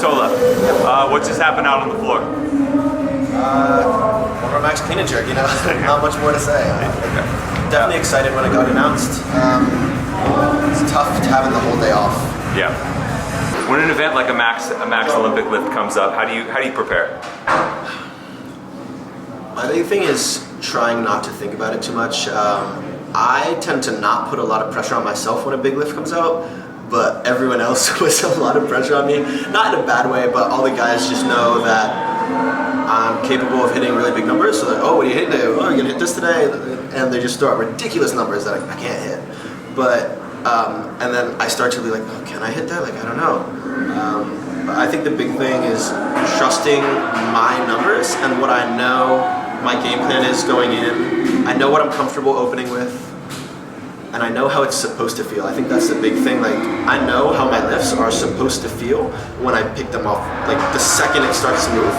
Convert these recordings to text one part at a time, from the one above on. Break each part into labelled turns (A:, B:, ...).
A: Tola, what just happened out on the floor?
B: One more max clean and jerk, not much more to say. Definitely excited when it got announced. It's tough having the whole day off.
A: Yeah. When an event like a max Olympic lift comes up, how do you prepare?
B: My big thing is trying not to think about it too much. I tend to not put a lot of pressure on myself when a big lift comes out, but everyone else puts a lot of pressure on me. Not in a bad way, but all the guys just know that I'm capable of hitting really big numbers. So they're like, oh, what are you hitting today? Oh, you're gonna hit this today? And they just throw out ridiculous numbers that I can't hit. But, and then I start to be like, oh, can I hit that? Like, I don't know. But I think the big thing is trusting my numbers and what I know my game plan is going in. I know what I'm comfortable opening with, and I know how it's supposed to feel. I think that's the big thing. Like, I know how my lifts are supposed to feel when I pick them off, like the second it starts to move.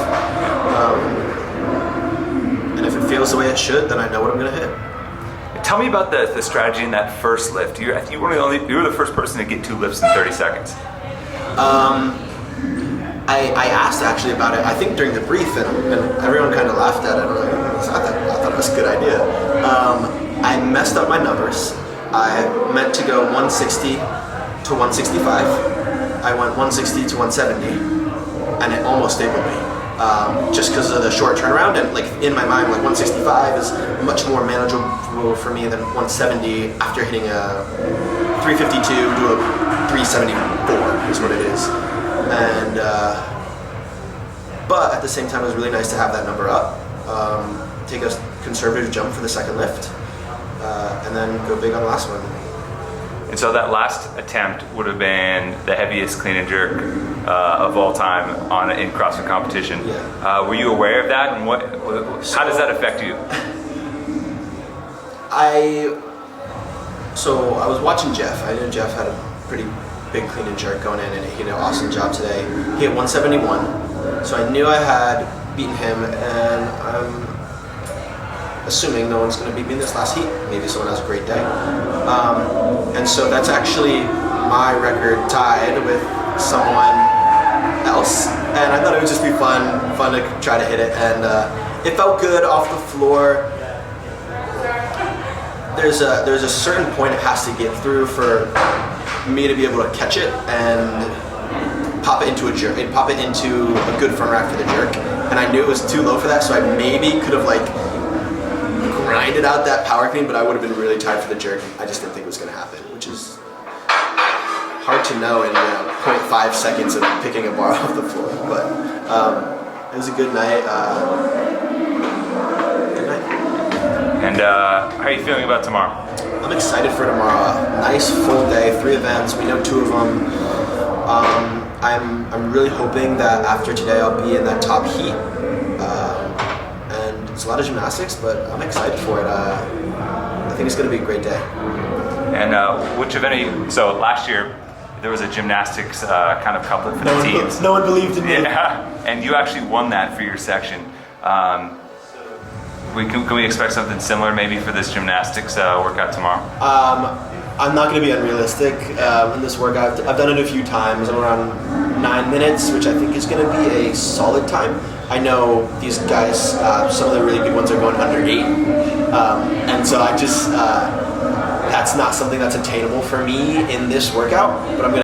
B: And if it feels the way it should, then I know what I'm gonna hit.
A: Tell me about the strategy in that first lift. You were the first person to get 2 lifts in 30 seconds.
B: I asked actually about it, I think during the brief, and everyone kind of laughed at it. I thought it was a good idea. I messed up my numbers. I meant to go 160 to 165. I went 160 to 170, and it almost stabled me. Just because of the short turnaround, and like in my mind, like 165 is much more manageable for me than 170 after hitting a 352 to a 374 is what it is. And but at the same time, it was really nice to have that number up, take a conservative jump for the second lift, and then go big on the last one.
A: And so that last attempt would have been the heaviest clean and jerk of all time in CrossFit competition.
B: Yeah.
A: Were you aware of that, and how does that affect you?
B: So I was watching Jeff. I knew Jeff had a pretty big clean and jerk going in, and he did an awesome job today. He hit 171, so I knew I had beaten him, and I'm assuming no one's going to beat me in this last heat. Maybe someone has a great day. And so that's actually my record tied with someone else, and I thought it would just be fun to try to hit it, and it felt good off the floor. There's a certain point it has to get through for me to be able to catch it and pop it into a jerk, and pop it into a good front rack for the jerk. And I knew it was too low for that, so I maybe could have like grinded out that power clean, but I would have been really tired for the jerk. I just didn't think it was going to happen, which is hard to know in 0.5 seconds of picking a bar off the floor. But it was a good night.
A: And how are you feeling about tomorrow?
B: I'm excited for tomorrow. Nice full day, 3 events. We know 2 of them. I'm really hoping that after today I'll be in that top heat. And it's a lot of gymnastics, but I'm excited for it. I think it's going to be a great day.
A: And which event are you? So last year there was a gymnastics kind of couplet for the teams.
B: No one believed in me.
A: Yeah, and you actually won that for your section. Can we expect something similar maybe for this gymnastics workout tomorrow?
B: I'm not going to be unrealistic in this workout. I've done it a few times. I'm around 9 minutes, which I think is going to be a solid time. I know these guys, some of the really good ones are going under 8. And so I just, that's not something that's attainable for me in this workout, but I'm going to